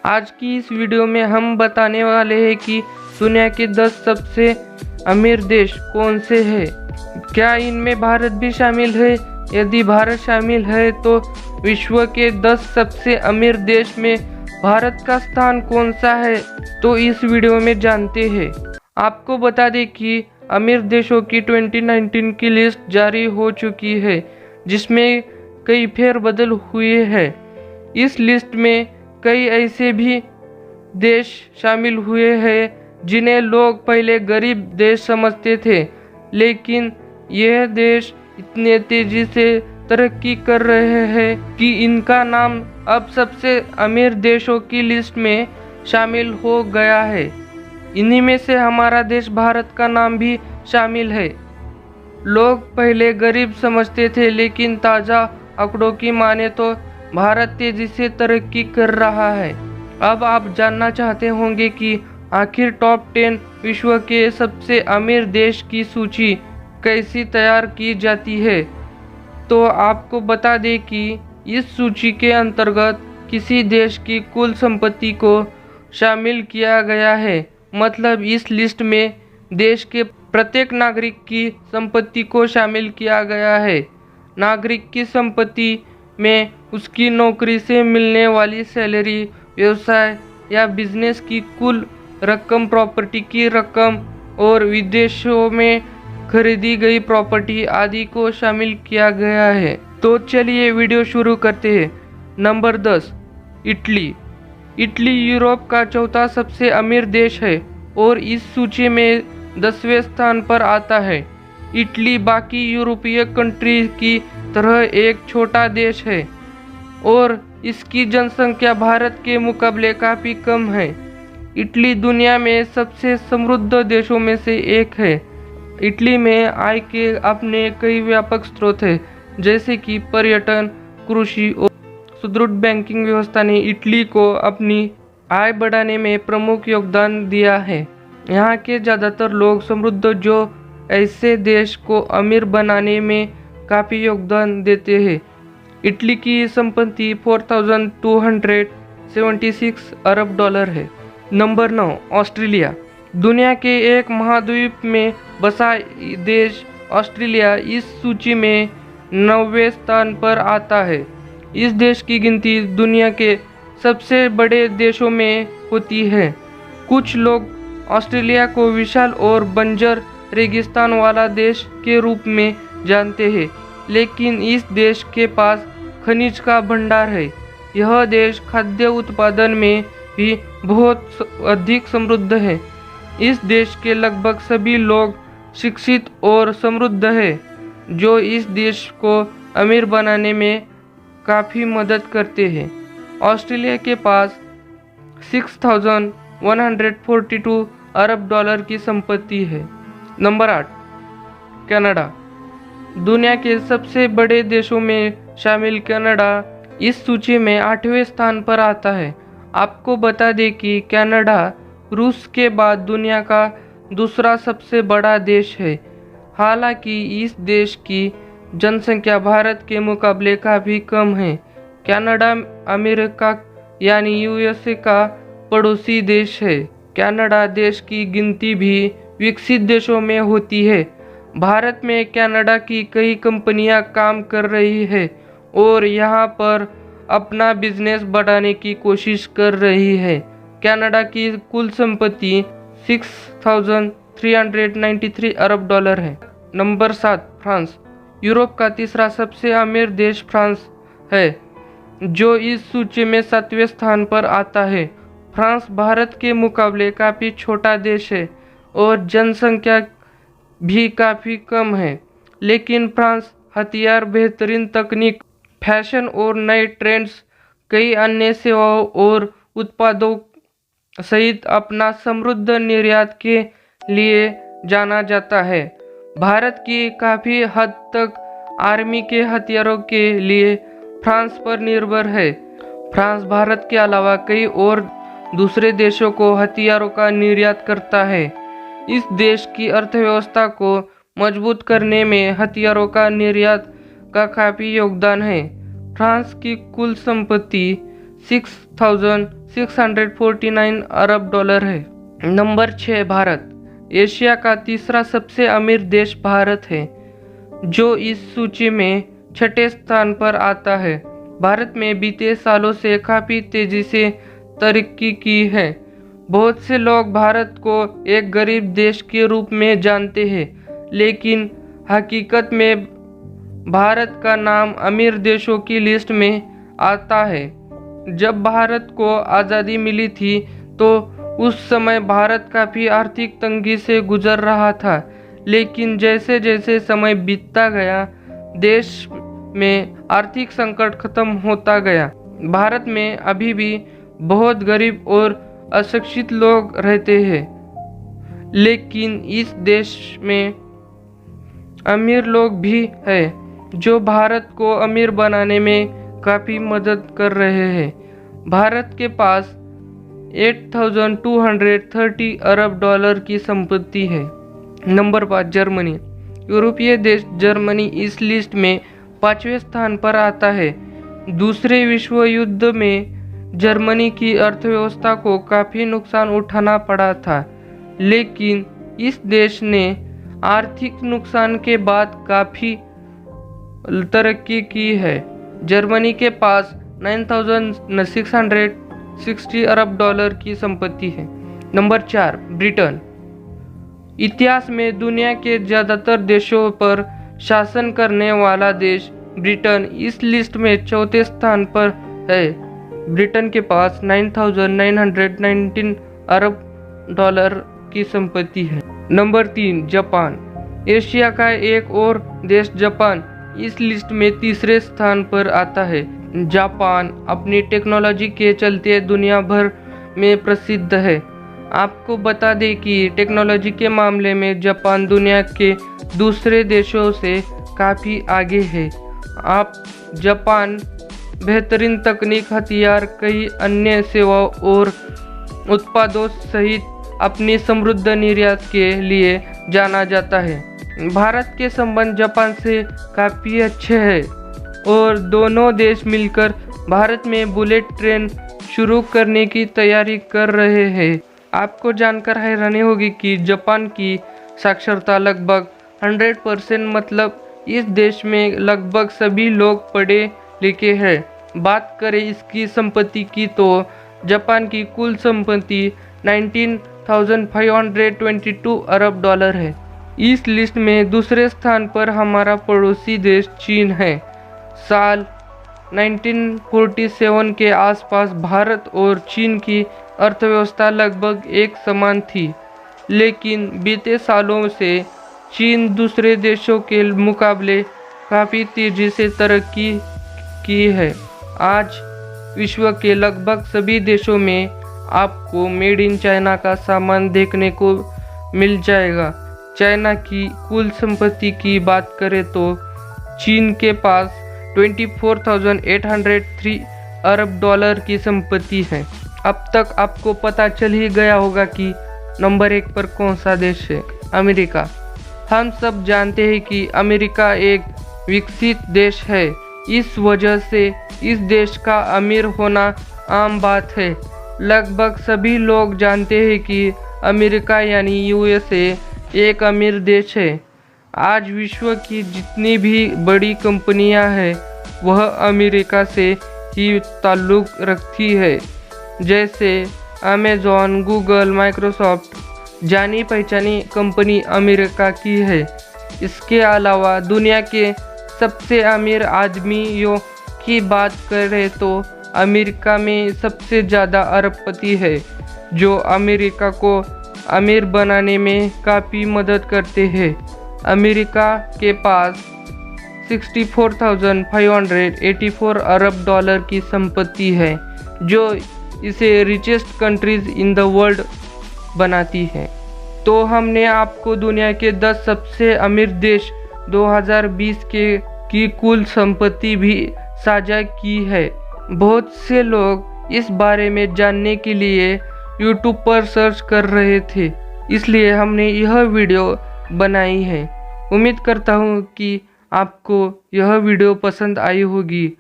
आज की इस वीडियो में हम बताने वाले हैं कि दुनिया के 10 सबसे अमीर देश कौन से हैं। क्या इनमें भारत भी शामिल है? यदि भारत शामिल है तो विश्व के 10 सबसे अमीर देश में भारत का स्थान कौन सा है, तो इस वीडियो में जानते हैं। आपको बता दें कि अमीर देशों की 2019 की लिस्ट जारी हो चुकी है, जिसमें कई फेरबदल हुए हैं। इस लिस्ट में कई ऐसे भी देश शामिल हुए हैं जिन्हें लोग पहले गरीब देश समझते थे, लेकिन यह देश इतने तेजी से तरक्की कर रहे हैं कि इनका नाम अब सबसे अमीर देशों की लिस्ट में शामिल हो गया है। इन्हीं में से हमारा देश भारत का नाम भी शामिल है। लोग पहले गरीब समझते थे, लेकिन ताज़ा आंकड़ों की माने तो भारत तेजी से तरक्की कर रहा है। अब आप जानना चाहते होंगे कि आखिर टॉप 10 विश्व के सबसे अमीर देश की सूची कैसी तैयार की जाती है। तो आपको बता दें कि इस सूची के अंतर्गत किसी देश की कुल संपत्ति को शामिल किया गया है। मतलब इस लिस्ट में देश के प्रत्येक नागरिक की संपत्ति को शामिल किया गया है। नागरिक की संपत्ति में उसकी नौकरी से मिलने वाली सैलरी, व्यवसाय या बिजनेस की कुल रकम, प्रॉपर्टी की रकम और विदेशों में खरीदी गई प्रॉपर्टी आदि को शामिल किया गया है। तो चलिए वीडियो शुरू करते हैं। Number 10, Italy. इटली यूरोप का चौथा सबसे अमीर देश है और इस सूची में 10वें स्थान पर आता है। इटली बाकी यूरोपीय कंट्री की तरह एक छोटा देश है और इसकी जनसंख्या भारत के मुकाबले काफ़ी कम है। इटली दुनिया में सबसे समृद्ध देशों में से एक है। इटली में आय के अपने कई व्यापक स्रोत हैं, जैसे कि पर्यटन, कृषि और सुदृढ़ बैंकिंग व्यवस्था ने इटली को अपनी आय बढ़ाने में प्रमुख योगदान दिया है। यहाँ के ज़्यादातर लोग समृद्ध जो ऐसे देश को अमीर बनाने में काफ़ी योगदान देते हैं। इटली की संपत्ति 4,276 अरब डॉलर है। Number 9, Australia. दुनिया के एक महाद्वीप में बसा देश ऑस्ट्रेलिया इस सूची में 9वें स्थान पर आता है। इस देश की गिनती दुनिया के सबसे बड़े देशों में होती है। कुछ लोग ऑस्ट्रेलिया को विशाल और बंजर रेगिस्तान वाला देश के रूप में जानते हैं, लेकिन इस देश के पास खनिज का भंडार है। यह देश खाद्य उत्पादन में भी बहुत अधिक समृद्ध है। इस देश के लगभग सभी लोग शिक्षित और समृद्ध हैं, जो इस देश को अमीर बनाने में काफ़ी मदद करते हैं। ऑस्ट्रेलिया के पास 6,142 अरब डॉलर की संपत्ति है। Number 8, Canada. दुनिया के सबसे बड़े देशों में शामिल कनाडा इस सूची में 8वें स्थान पर आता है। आपको बता दें कि कनाडा रूस के बाद दुनिया का दूसरा सबसे बड़ा देश है। हालांकि इस देश की जनसंख्या भारत के मुकाबले काफ़ी कम है। कनाडा अमेरिका यानी यूएसए का पड़ोसी देश है। कनाडा देश की गिनती भी विकसित देशों में होती है। भारत में कनाडा की कई कंपनियां काम कर रही है और यहां पर अपना बिजनेस बढ़ाने की कोशिश कर रही है। कनाडा की कुल संपत्ति 6,393 अरब डॉलर है। Number 7, France. यूरोप का तीसरा सबसे अमीर देश फ्रांस है, जो इस सूची में 7वें स्थान पर आता है। फ्रांस भारत के मुकाबले काफ़ी छोटा देश है और जनसंख्या भी काफ़ी कम है, लेकिन फ्रांस हथियार, बेहतरीन तकनीक, फैशन और नए ट्रेंड्स, कई अन्य सेवाओं और उत्पादों सहित अपना समृद्ध निर्यात के लिए जाना जाता है। भारत की काफ़ी हद तक आर्मी के हथियारों के लिए फ्रांस पर निर्भर है। फ्रांस भारत के अलावा कई और दूसरे देशों को हथियारों का निर्यात करता है। इस देश की अर्थव्यवस्था को मजबूत करने में हथियारों का निर्यात का काफ़ी योगदान है। फ्रांस की कुल संपत्ति $649 अरब है। नंबर 6 भारत। एशिया का तीसरा सबसे अमीर देश भारत है, जो इस सूची में छठे स्थान पर आता है। भारत में बीते सालों से काफ़ी तेज़ी से तरक्की की है। बहुत से लोग भारत को एक गरीब देश के रूप में जानते हैं, लेकिन हकीकत में भारत का नाम अमीर देशों की लिस्ट में आता है। जब भारत को आज़ादी मिली थी तो उस समय भारत काफ़ी आर्थिक तंगी से गुजर रहा था, लेकिन जैसे जैसे समय बीतता गया देश में आर्थिक संकट खत्म होता गया। भारत में अभी भी बहुत गरीब और अशिक्षित लोग रहते हैं, लेकिन इस देश में अमीर लोग भी हैं जो भारत को अमीर बनाने में काफ़ी मदद कर रहे हैं। भारत के पास 8,230 अरब डॉलर की संपत्ति है। Number 5 Germany. यूरोपीय देश जर्मनी इस लिस्ट में 5वें स्थान पर आता है। दूसरे विश्व युद्ध में जर्मनी की अर्थव्यवस्था को काफ़ी नुकसान उठाना पड़ा था, लेकिन इस देश ने आर्थिक नुकसान के बाद काफ़ी तरक्की की है। जर्मनी के पास 9,660 अरब डॉलर की संपत्ति है। Number 4 Britain. इतिहास में दुनिया के ज़्यादातर देशों पर शासन करने वाला देश ब्रिटेन इस लिस्ट में चौथे स्थान पर है। ब्रिटेन के पास 9,919 अरब डॉलर की संपत्ति है। Number 3 Japan. एशिया का एक और देश जापान इस लिस्ट में तीसरे स्थान पर आता है। जापान अपनी टेक्नोलॉजी के चलते दुनिया भर में प्रसिद्ध है। आपको बता दें कि टेक्नोलॉजी के मामले में जापान दुनिया के दूसरे देशों से काफ़ी आगे है। जापान बेहतरीन तकनीक, हथियार, कई अन्य सेवाओं और उत्पादों सहित अपनी समृद्ध निर्यात के लिए जाना जाता है। भारत के संबंध जापान से काफ़ी अच्छे हैं और दोनों देश मिलकर भारत में बुलेट ट्रेन शुरू करने की तैयारी कर रहे हैं। आपको जानकर हैरानी होगी कि जापान की साक्षरता लगभग 100%, मतलब इस देश में लगभग सभी लोग पढ़े लिखे हैं। बात करें इसकी संपत्ति की तो जापान की कुल संपत्ति 19,522 अरब डॉलर है। इस लिस्ट में दूसरे स्थान पर हमारा पड़ोसी देश चीन है। साल 1947 के आसपास भारत और चीन की अर्थव्यवस्था लगभग एक समान थी, लेकिन बीते सालों से चीन दूसरे देशों के मुकाबले काफ़ी तेज़ी से तरक्की की है। आज विश्व के लगभग सभी देशों में आपको मेड इन चाइना का सामान देखने को मिल जाएगा। चाइना की कुल संपत्ति की बात करें तो चीन के पास 24,803 अरब डॉलर की संपत्ति है। अब तक आपको पता चल ही गया होगा कि नंबर 1 पर कौन सा देश है। अमेरिका। हम सब जानते हैं कि अमेरिका एक विकसित देश है। इस वजह से इस देश का अमीर होना आम बात है। लगभग सभी लोग जानते हैं कि अमेरिका यानी यूएसए एक अमीर देश है। आज विश्व की जितनी भी बड़ी कंपनियां हैं वह अमेरिका से ही ताल्लुक़ रखती है, जैसे अमेज़ॉन, गूगल, माइक्रोसॉफ्ट। जानी पहचानी कंपनी अमेरिका की है। इसके अलावा दुनिया के सबसे अमीर आदमियों की बात करें तो अमेरिका में सबसे ज़्यादा अरबपति है, जो अमेरिका को अमीर बनाने में काफ़ी मदद करते हैं। अमेरिका के पास 64,584 अरब डॉलर की संपत्ति है, जो इसे richest countries in the world बनाती है। तो हमने आपको दुनिया के 10 सबसे अमीर देश 2020 की कुल संपत्ति भी साझा की है। बहुत से लोग इस बारे में जानने के लिए YouTube पर सर्च कर रहे थे, इसलिए हमने यह वीडियो बनाई है। उम्मीद करता हूँ कि आपको यह वीडियो पसंद आई होगी।